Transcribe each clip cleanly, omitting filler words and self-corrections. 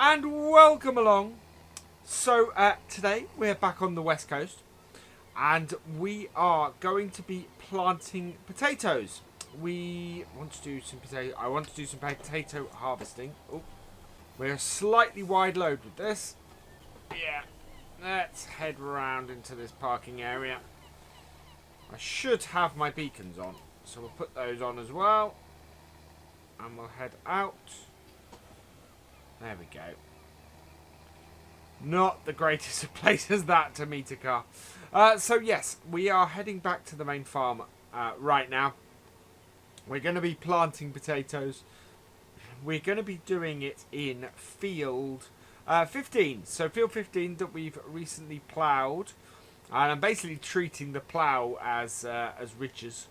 and welcome along. So today we're back on the west coast, and we are going to be planting potatoes. We want to do some potato. I want to do some potato harvesting. Oh, we're slightly wide load with this. Yeah, let's head round into this parking area. I should have my beacons on, so we'll put those on as well, and we'll head out. There we go. Not the greatest of places that to meet a car. So yes, we are heading back to the main farm right now. We're going to be planting potatoes. We're going to be doing it in field 15. So field 15 that we've recently ploughed. And I'm basically treating the plough as ridges.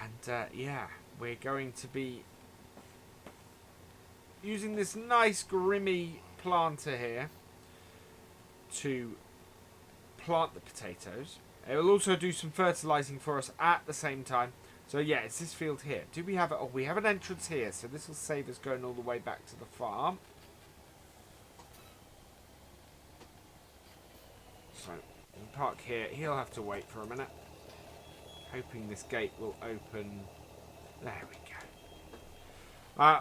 And yeah, we're going to be using this nice Grimmy planter here to plant the potatoes. It will also do some fertilizing for us at the same time. So yeah, it's this field here. Do we have it? Oh, we have an entrance here, so this will save us going all the way back to the farm. So we'll park here. He'll have to wait for a minute. Hoping this gate will open. There we go.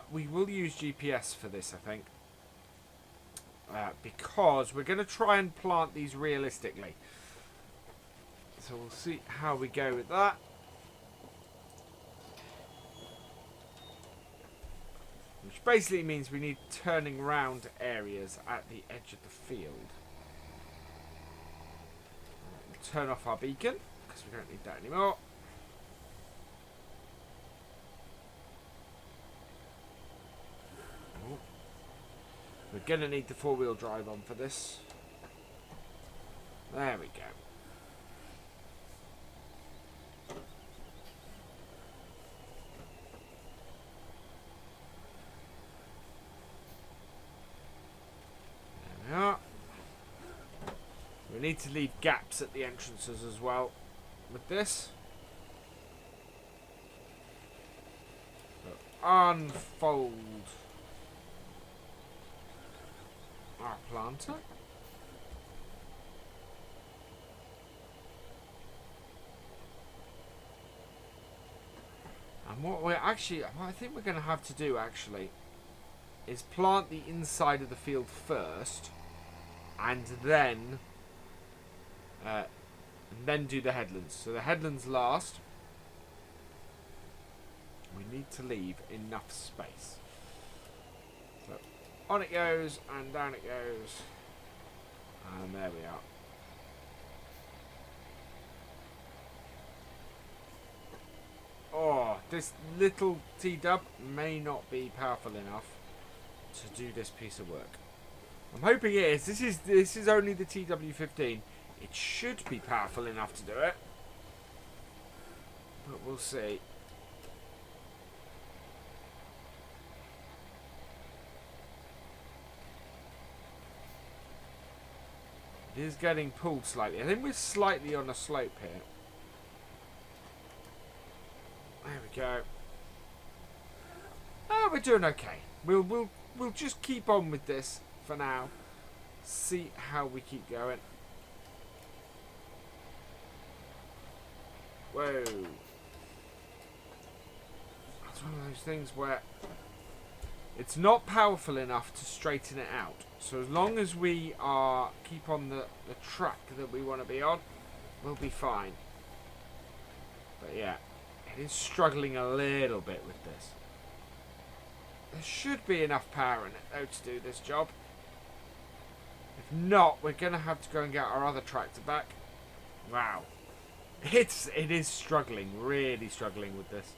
We will use GPS for this, I think. Because we're going to try and plant these realistically. So we'll see how we go with that. Which basically means we need turning round areas at the edge of the field. We'll turn off our beacon, because we don't need that anymore. We're going to need the four-wheel drive on for this. There we go. There we are. We need to leave gaps at the entrances as well with this. So unfold our planter. And what I think we're going to have to do actually is plant the inside of the field first, and then do the headlands. So the headlands last. We need to leave enough space. So on it goes, and down it goes, and there we are. Oh, this little T-dub may not be powerful enough to do this piece of work. I'm hoping it is. This is only the TW15. It should be powerful enough to do it, but we'll see. It is getting pulled slightly. I think we're slightly on a slope here. There we go. Oh, we're doing okay. We'll just keep on with this for now. See how we keep going. Whoa. That's one of those things where it's not powerful enough to straighten it out. So as long as we keep on the track that we want to be on, we'll be fine. But yeah, it is struggling a little bit with this. There should be enough power in it though to do this job. If not, we're going to have to go and get our other tractor back. Wow. It is struggling, really struggling with this.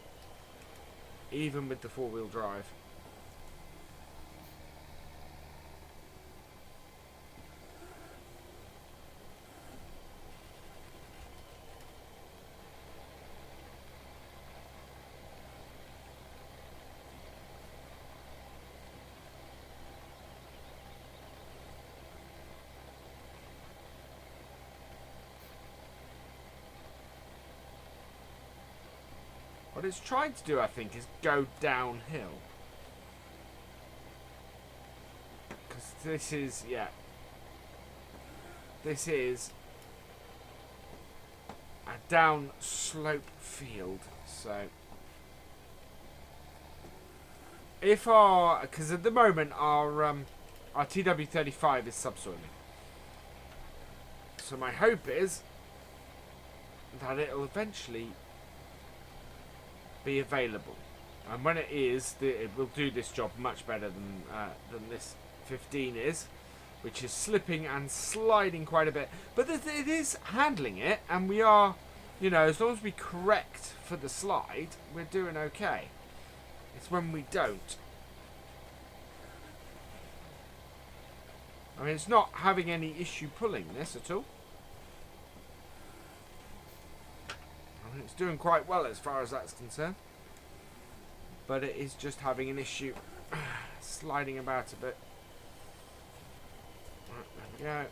Even with the four-wheel drive. What it's trying to do, I think, is go downhill. this is, yeah. This is a down slope field, so if because at the moment our TW35 is subsoiling, so my hope is that it'll eventually be available, and when it is, it will do this job much better than this 15 is, which is slipping and sliding quite a bit. But it is handling it, and we are, you know, as long as we correct for the slide, we're doing okay. It's when we don't. I mean, it's not having any issue pulling this at all. I mean, it's doing quite well as far as that's concerned. But it is just having an issue sliding about a bit. Right, there we go.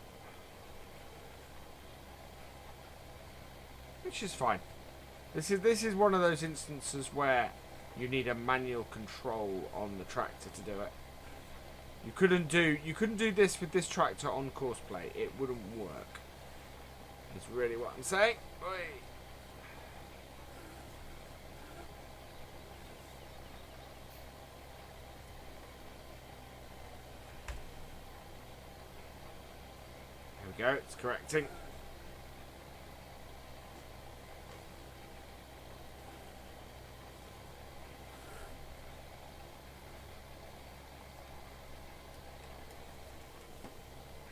Which is fine. This is one of those instances where you need a manual control on the tractor to do it. You couldn't do this with this tractor on course play. It wouldn't work. That's really what I'm saying. Oi. There we go, it's correcting.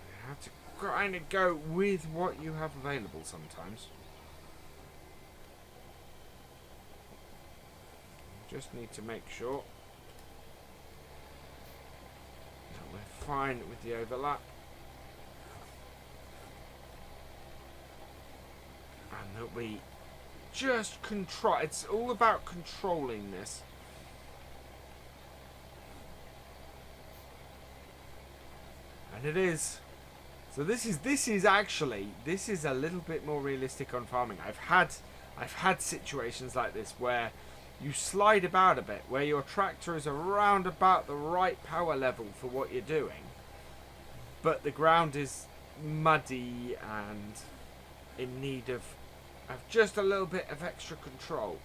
You have to kind of go with what you have available sometimes. You just need to make sure that we're fine with the overlap. And that we just control. It's all about controlling this. And it is. So this is actually a little bit more realistic on farming. I've had situations like this where you slide about a bit, where your tractor is around about the right power level for what you're doing, but the ground is muddy and in need of just a little bit of extra control.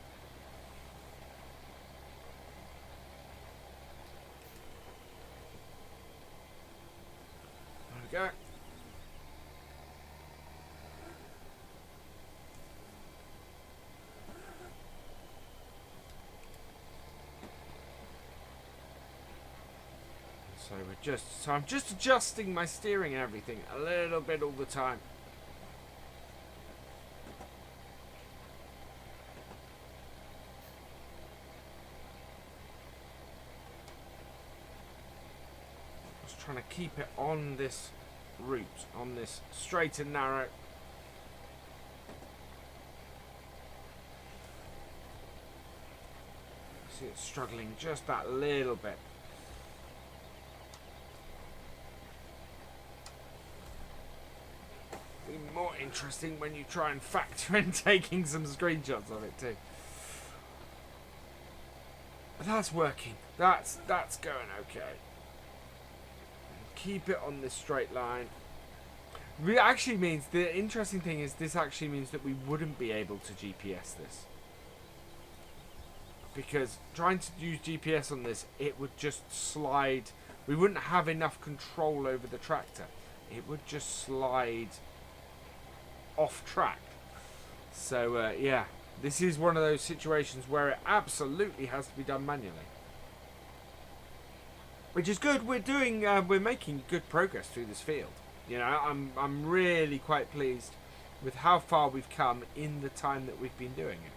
There we go. So I'm just adjusting my steering and everything a little bit all the time. Trying to keep it on this route, on this straight and narrow. See, it's struggling just that little bit. Be more interesting when you try and factor in taking some screenshots of it too. But that's working. That's going okay. Keep it on this straight line. It actually means, the interesting thing is, this actually means that we wouldn't be able to GPS this, because trying to use GPS on this, it would just slide. We wouldn't have enough control over the tractor. It would just slide off track. So yeah, this is one of those situations where it absolutely has to be done manually. Which is good. We're making good progress through this field. You know, I'm really quite pleased with how far we've come in the time that we've been doing it.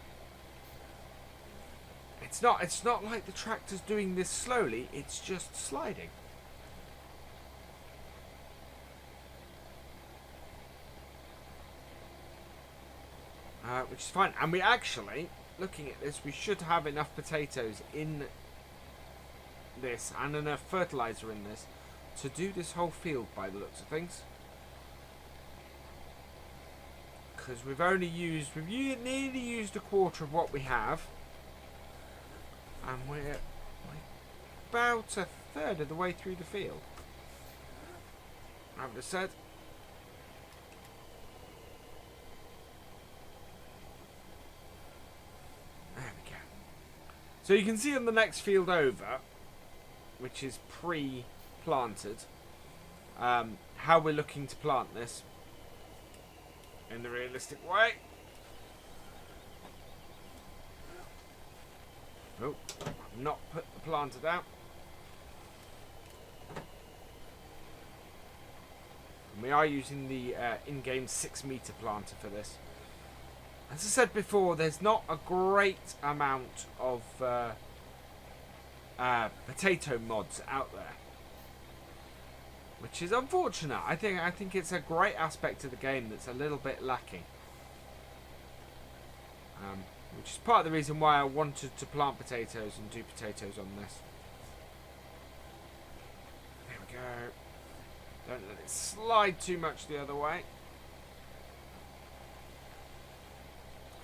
It's not like the tractor's doing this slowly. It's just sliding. Which is fine. And we actually, looking at this, we should have enough potatoes in this and enough fertilizer in this to do this whole field by the looks of things, because we've nearly used a quarter of what we have, and we're about a third of the way through the field. I would have said. There we go. So you can see on the next field over, which is pre-planted, how we're looking to plant this in the realistic way. Oh, I've not put the planter down. And we are using the in-game 6-meter planter for this. As I said before, there's not a great amount of potato mods out there, which is unfortunate. I think it's a great aspect of the game that's a little bit lacking. Which is part of the reason why I wanted to plant potatoes and do potatoes on this. There we go. Don't let it slide too much the other way.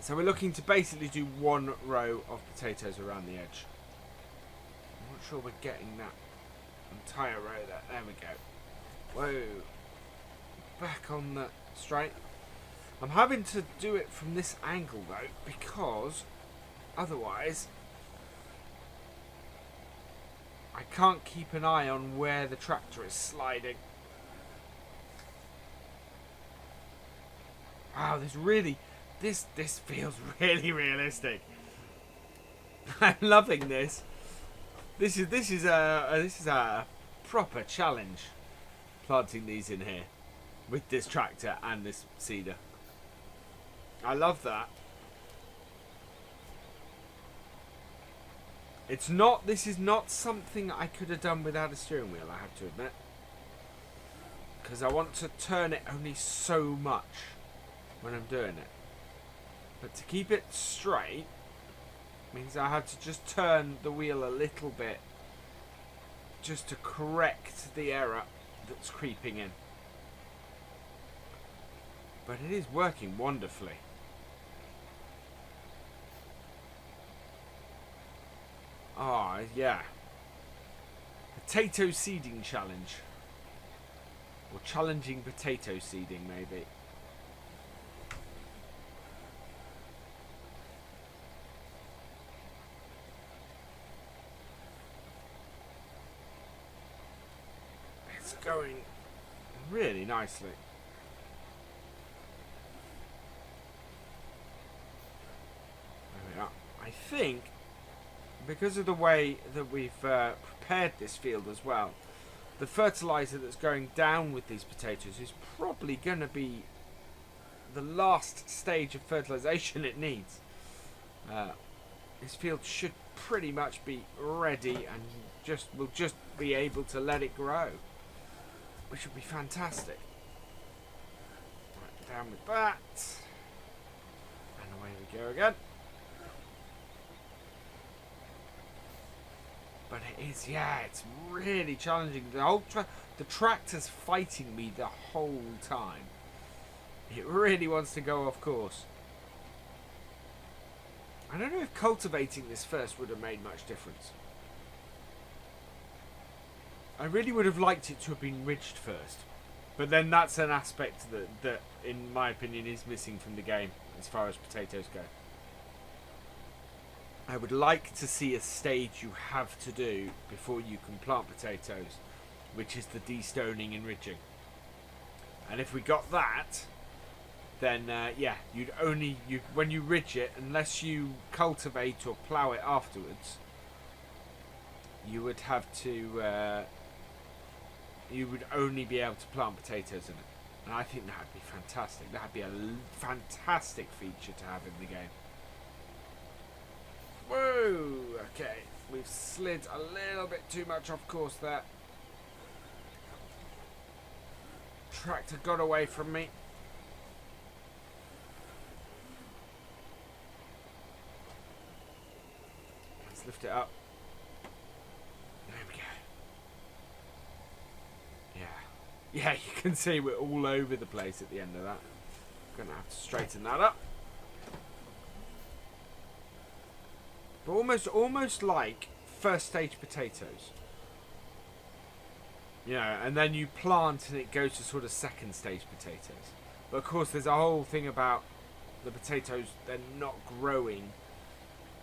So we're looking to basically do one row of potatoes around the edge. I'm not sure we're getting that entire row there. There we go. Whoa. Back on the straight. I'm having to do it from this angle though, because otherwise I can't keep an eye on where the tractor is sliding. Wow, this feels really realistic. I'm loving this. This is a proper challenge, planting these in here with this tractor and this seeder. I love that. This is not something I could have done without a steering wheel, I have to admit. Because I want to turn it only so much when I'm doing it. But to keep it straight means I have to just turn the wheel a little bit just to correct the error that's creeping in. But it is working wonderfully. Ah, yeah. Potato seeding challenge. Or challenging potato seeding, maybe. It's going really nicely. There we are. I think, because of the way that we've prepared this field as well, the fertilizer that's going down with these potatoes is probably going to be the last stage of fertilization it needs. This field should pretty much be ready and we'll just be able to let it grow, which would be fantastic. Right, down with that, and away we go again. But it is, yeah, it's really challenging. The tractor's fighting me the whole time. It really wants to go off course. I don't know if cultivating this first would have made much difference. I really would have liked it to have been ridged first. But then that's an aspect that in my opinion, is missing from the game as far as potatoes go. I would like to see a stage you have to do before you can plant potatoes, which is the destoning and ridging. And if we got that, then yeah, when you ridge it, unless you cultivate or plough it afterwards, you would have to. You would only be able to plant potatoes in it, and I think that would be fantastic. That would be a fantastic feature to have in the game. Whoa! Okay, we've slid a little bit too much off course there. Tractor got away from me. Let's lift it up. There we go. Yeah. Yeah, you can see we're all over the place at the end of that. Gonna have to straighten that up. But almost like first stage potatoes. You know, and then you plant and it goes to sort of second stage potatoes. But of course, there's a whole thing about the potatoes they're not growing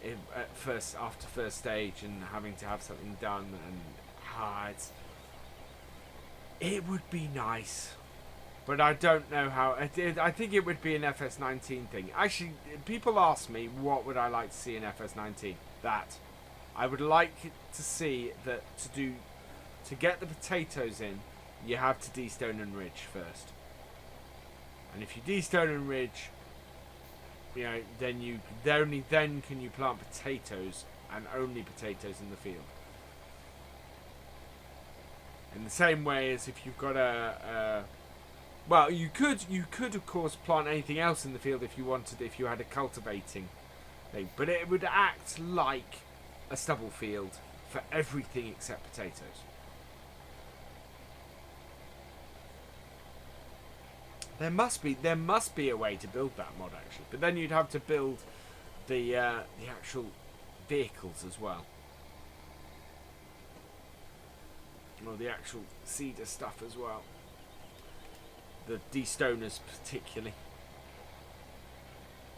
after first stage and having to have something done, and it would be nice, but I don't know how. I think it would be an FS19 thing. Actually, people ask me what would I like to see in FS19. That I would like to see that to get the potatoes in, you have to de-stone and ridge first. And if you de-stone and ridge, you know, then only then can you plant potatoes, and only potatoes in the field. In the same way as if you've got well, you could of course plant anything else in the field if you wanted, if you had a cultivating thing, but it would act like a stubble field for everything except potatoes. There must be a way to build that mod actually, but then you'd have to build the actual vehicles as well, or the actual seeder stuff as well. The de-stoners particularly.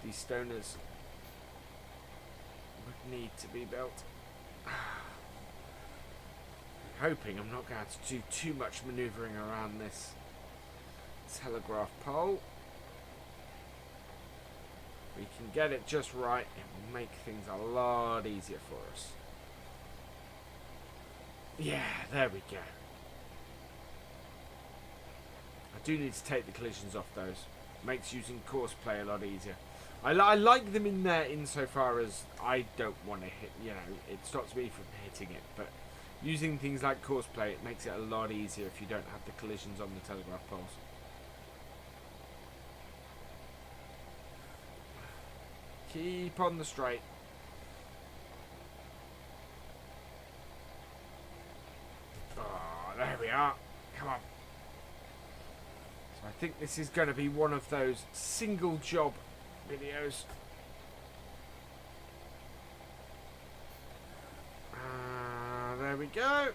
De-stoners would need to be built. Hoping I'm not going to have to do too much manoeuvring around this telegraph pole. We can get it just right, it will make things a lot easier for us. Yeah, there we go. I do need to take the collisions off those. Makes using courseplay a lot easier. I like them in there insofar as I don't want to hit, you know, it stops me from hitting it, but using things like courseplay, it makes it a lot easier if you don't have the collisions on the telegraph poles. Keep on the straight. Oh, there we are. Come on. So I think this is going to be one of those single job videos. There we go.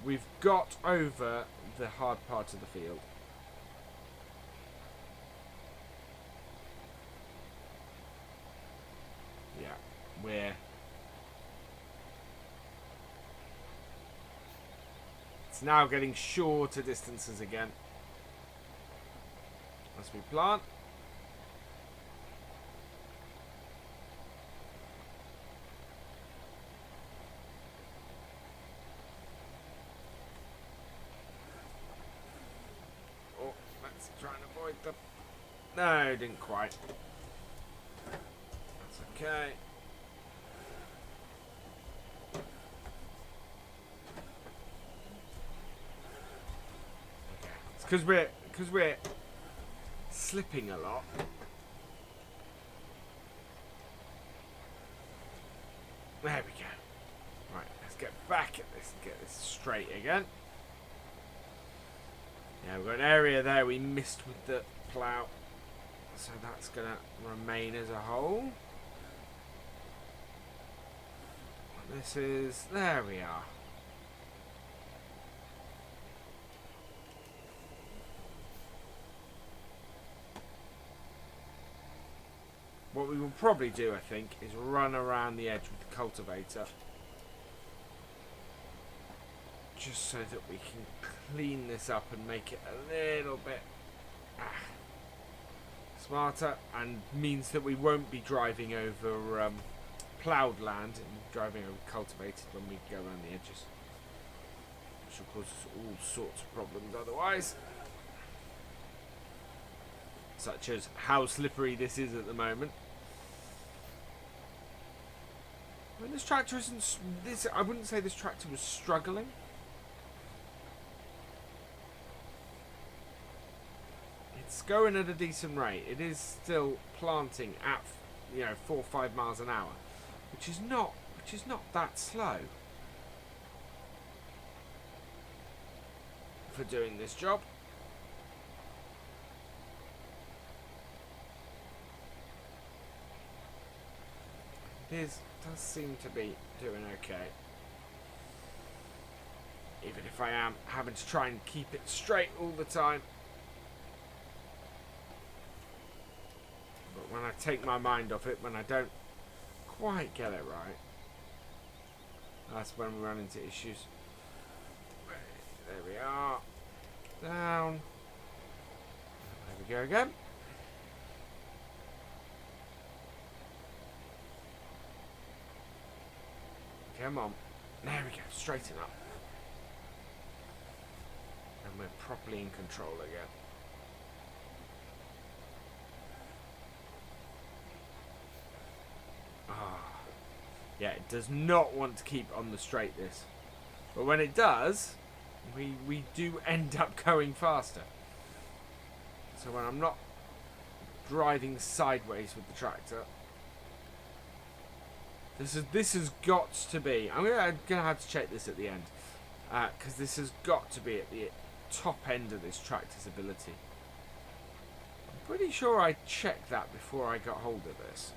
We've got over the hard part of the field. Yeah, it's now getting shorter distances again as we plant. Try and avoid the... No, didn't quite. That's okay. Okay. It's because we're slipping a lot. There we go. Right, let's get back at this and get this straight again. Yeah, we've got an area there we missed with the plough, so that's going to remain as a whole. This is... there we are. What we will probably do, I think, is run around the edge with the cultivator. Just so that we can clean this up and make it a little bit smarter, and means that we won't be driving over ploughed land and driving over cultivated when we go around the edges, which will cause us all sorts of problems otherwise, such as how slippery this is at the moment. I mean, this tractor isn't... I wouldn't say this tractor was struggling. It's going at a decent rate. It is still planting at, 4 or 5 miles an hour, which is not that slow. for doing this job. His does seem to be doing okay. Even if I am having to try and keep it straight all the time. But when I take my mind off it, when I don't quite get it right, that's when we run into issues. There we are. Down. There we go again. Come on. There we go. Straighten up. And we're properly in control again. Yeah, it does not want to keep on the straight, this. But when it does, we do end up going faster. So when I'm not driving sideways with the tractor, this has got to be. I'm gonna have to check this at the end, because this has got to be at the top end of this tractor's ability. I'm pretty sure I checked that before I got hold of this.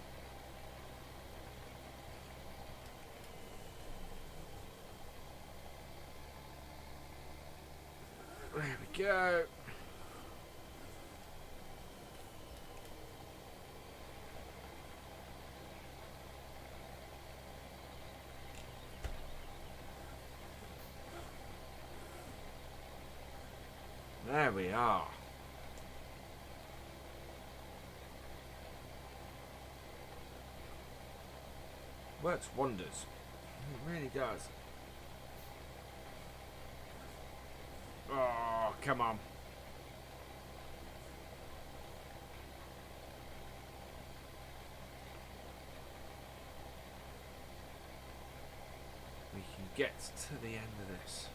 There we go. There we are. Works wonders. It really does. Oh, come on. We can get to the end of this.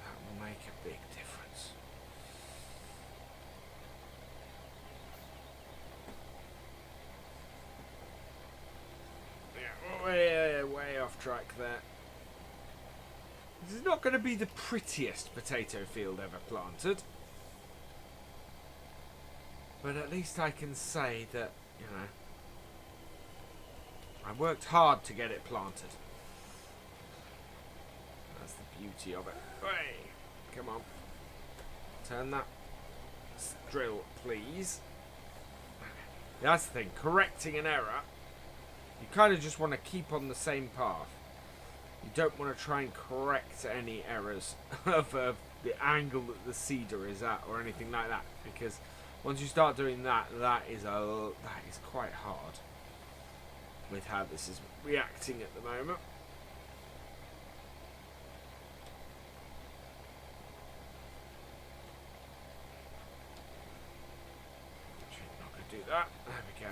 That will make a big difference. Way off track there. This is not going to be the prettiest potato field ever planted. But at least I can say that, you know, I worked hard to get it planted. That's the beauty of it. Hey, come on. Turn that drill, please. That's the thing. Correcting an error. You kind of just want to keep on the same path. You don't want to try and correct any errors of the angle that the seeder is at or anything like that, because once you start doing that, that is quite hard with how this is reacting at the moment. Actually, not going to do that. There we go.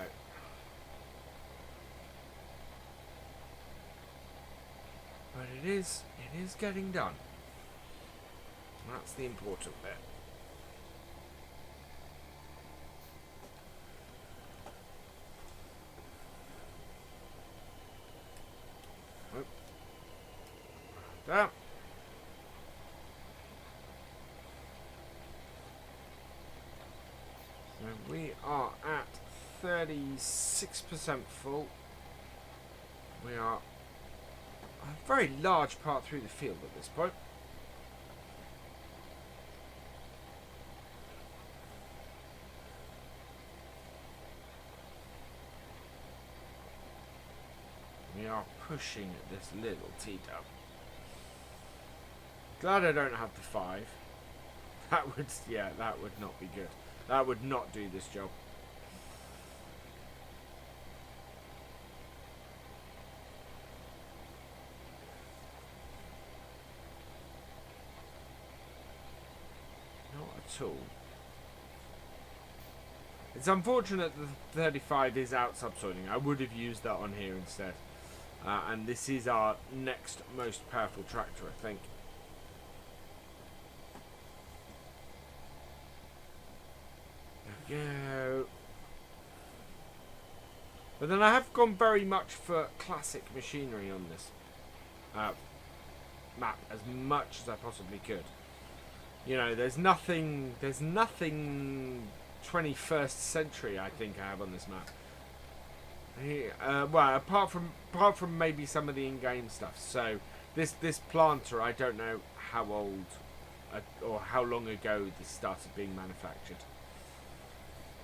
But it is getting done. That's the important bit. Oh. There. So we are at 36% full. We are a very large part through the field at this point. We are pushing this little T-dub. Glad I don't have the 5. That would, yeah, that would not be good. That would not do this job. At all. It's unfortunate that the 35 is out subsoiling. I would have used that on here instead. And this is our next most powerful tractor, I think. There we go. But then I have gone very much for classic machinery on this map as much as I possibly could. You know, there's nothing 21st century I think I have on this map. Well, apart from maybe some of the in-game stuff. So this planter, I don't know how old or how long ago this started being manufactured,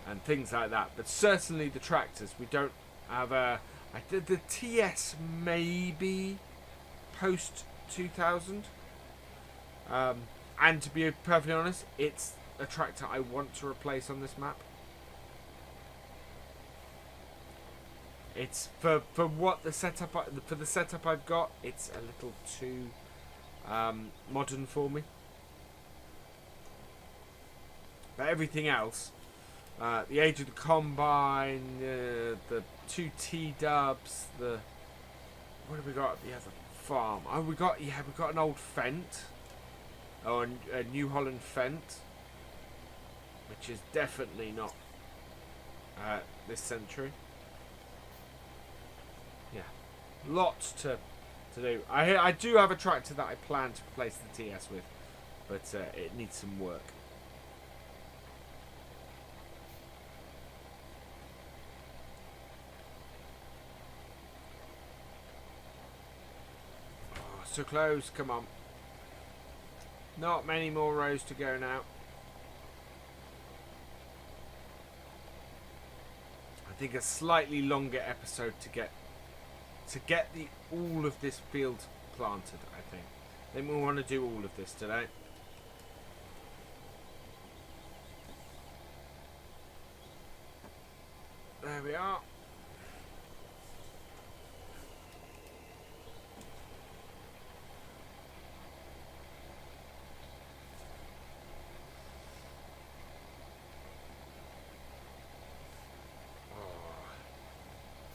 and things like that. But certainly the tractors, we don't have a. I did the TS maybe post 2000. And to be perfectly honest, it's a tractor I want to replace on this map. It's for what the setup I've got. It's a little too modern for me. But everything else, the age of the combine, the 2T dubs, what have we got at the other farm? Oh, we got an old Fendt, or a New Holland Fendt, which is definitely not this century. Yeah, lots to do. I do have a tractor that I plan to replace the TS with, but it needs some work. Oh, so close, come on. Not many more rows to go now. I think a slightly longer episode to get all of this field planted, I think we want to do all of this today. There we are.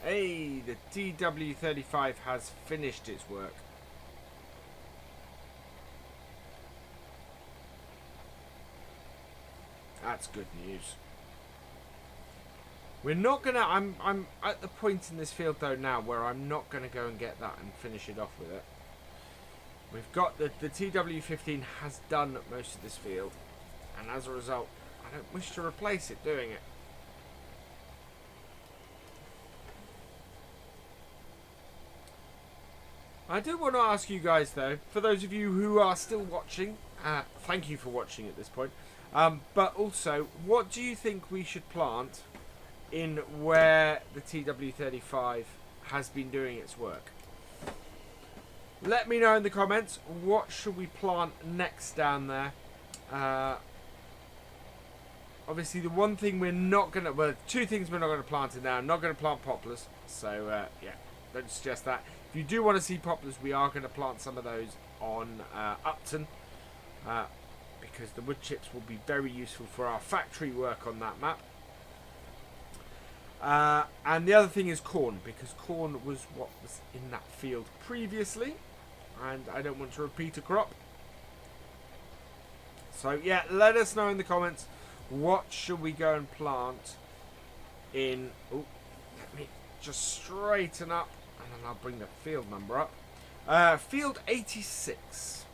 Hey, the DW35 has finished its work. That's good news. We're not gonna. I'm at the point in this field though now where I'm not gonna go and get that and finish it off with it. We've got the TW15 has done most of this field, and as a result, I don't wish to replace it doing it. I do want to ask you guys though, for those of you who are still watching, thank you for watching at this point. But also, what do you think we should plant in where the TW35 has been doing its work? Let me know in the comments, what should we plant next down there? Obviously the one thing we're not going to, well, two things we're not going to plant in there. I'm not going to plant poplars, so yeah, don't suggest that. If you do want to see poplars, we are going to plant some of those on Upton, because the wood chips will be very useful for our factory work on that map. And the other thing is corn, because corn was what was in that field previously, and I don't want to repeat a crop. So yeah, let us know in the comments, what should we go and plant in. Oh, let me just straighten up, and then I'll bring the field number up. Field 86.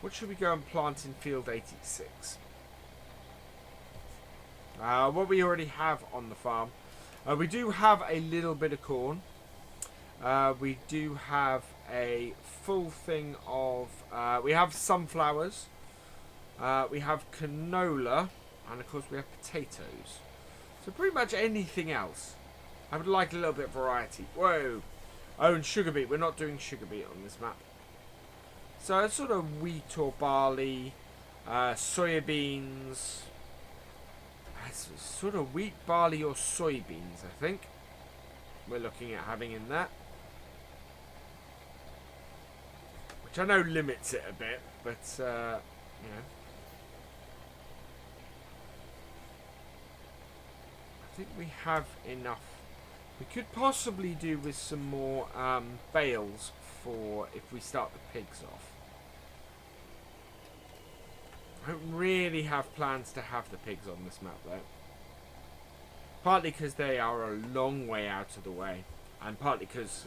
What should we go and plant in field 86? What we already have on the farm. We do have a little bit of corn. We do have a full thing of... we have sunflowers. We have canola. And of course we have potatoes. So pretty much anything else. I would like a little bit of variety. Whoa. Oh, and sugar beet. We're not doing sugar beet on this map. So it's sort of wheat or barley. Soybeans. It's sort of wheat, barley or soybeans, I think we're looking at having in that. Which I know limits it a bit, but, you know. I think we have enough. We could possibly do with some more bales for if we start the pigs off. I don't really have plans to have the pigs on this map though. Partly because they are a long way out of the way, and partly because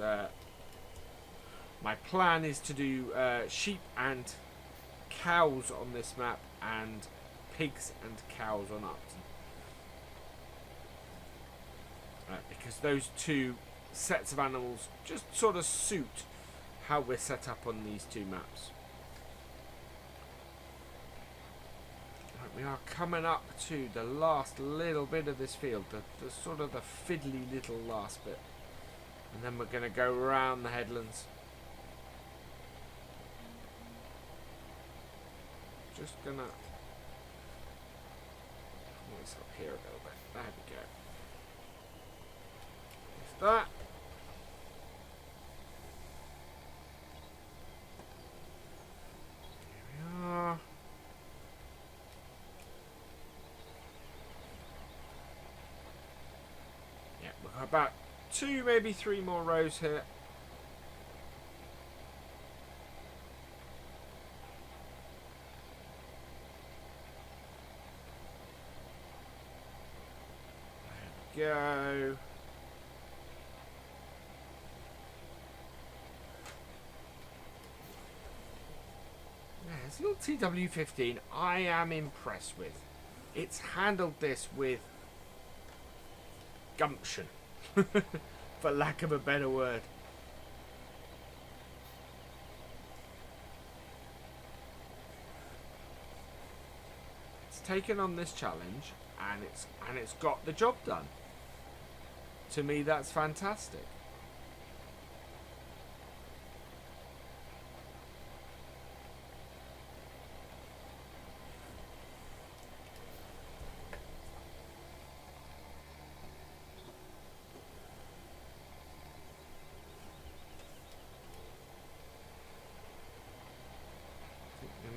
my plan is to do sheep and cows on this map and pigs and cows on Upton. Because those two sets of animals just sort of suit how we're set up on these two maps. Right, we are coming up to the last little bit of this field, the sort of the fiddly little last bit. And then we're going to go around the headlands. Just going to pull this up here a little bit. There we go. That. Here we are. Yeah, we've got about 2, maybe 3 more rows here. There we go. This little TW15 I am impressed with. It's handled this with gumption, for lack of a better word. It's taken on this challenge and it's got the job done. To me, that's fantastic.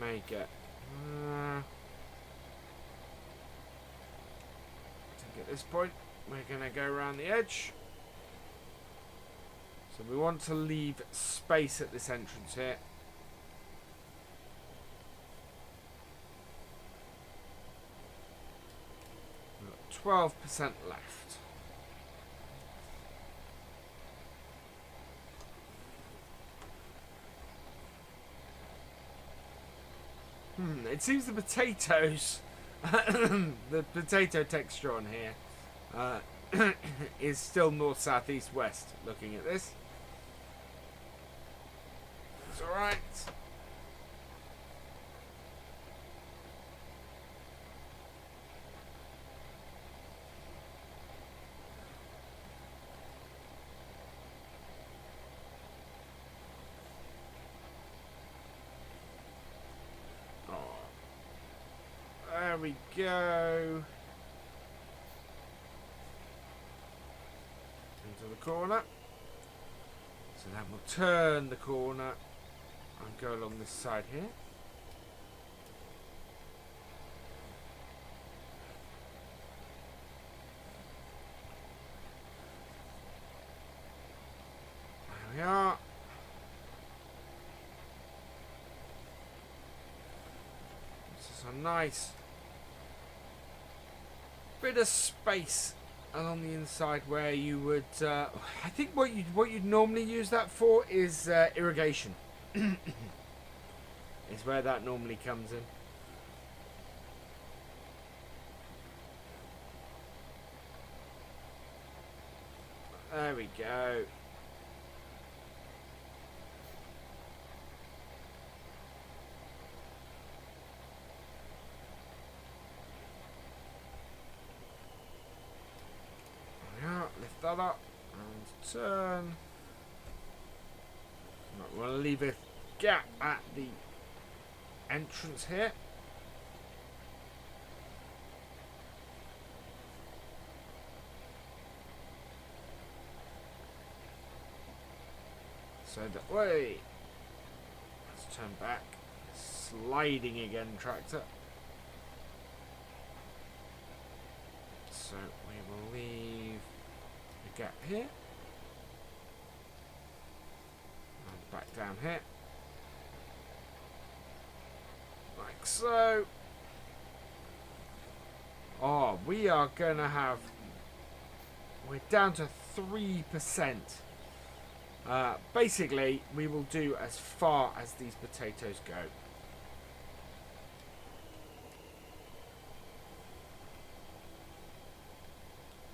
May get at this point we're gonna go around the edge, so we want to leave space at this entrance here. We've got 12% left. It seems the potatoes, the potato texture on here is still north, south, east, west. Looking at this, it's all right. There we go. Into the corner. So then we'll turn the corner and go along this side here. There we are. This is a nice bit of space along the inside where you would I think what you'd normally use that for is irrigation. Is where that normally comes in. There we go. Lift that up and turn. Right, we'll leave a gap at the entrance here. So that way. Let's turn back. Sliding again, tractor. So we will leave a gap here. And back down here. Like so. Oh, we are going to have we're down to 3%. Basically, we will do as far as these potatoes go.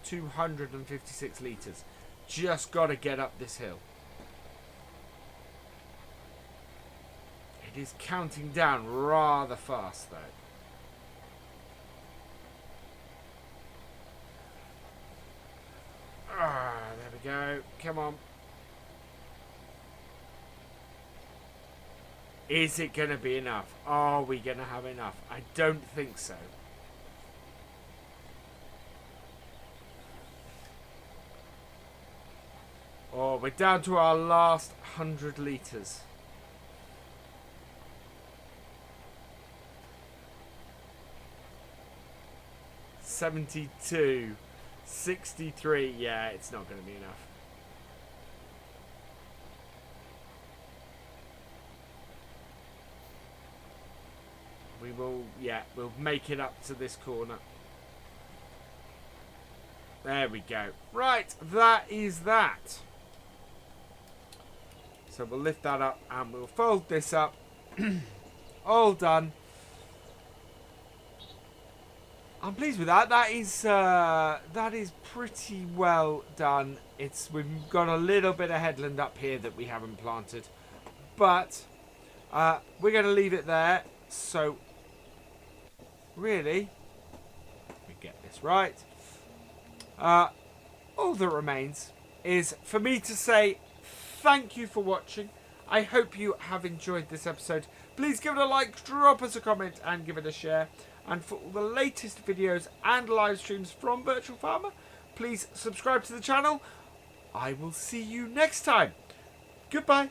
$256 litres. Just got to get up this hill. It is counting down rather fast, though. There we go. Come on. Is it going to be enough? Are we going to have enough? I don't think so. Oh, we're down to our last 100 litres. $72, $63. Yeah, it's not going to be enough. We will, yeah, we'll make it up to this corner. There we go. Right, that is that. So we'll lift that up and we'll fold this up. All done. I'm pleased with that. That is pretty well done. We've got a little bit of headland up here that we haven't planted, but we're going to leave it there. So really, we get this right. All that remains is for me to say thank you for watching. I hope you have enjoyed this episode. Please give it a like, drop us a comment, and give it a share. And for all the latest videos and live streams from Virtual Farmer, please subscribe to the channel. I will see you next time. Goodbye.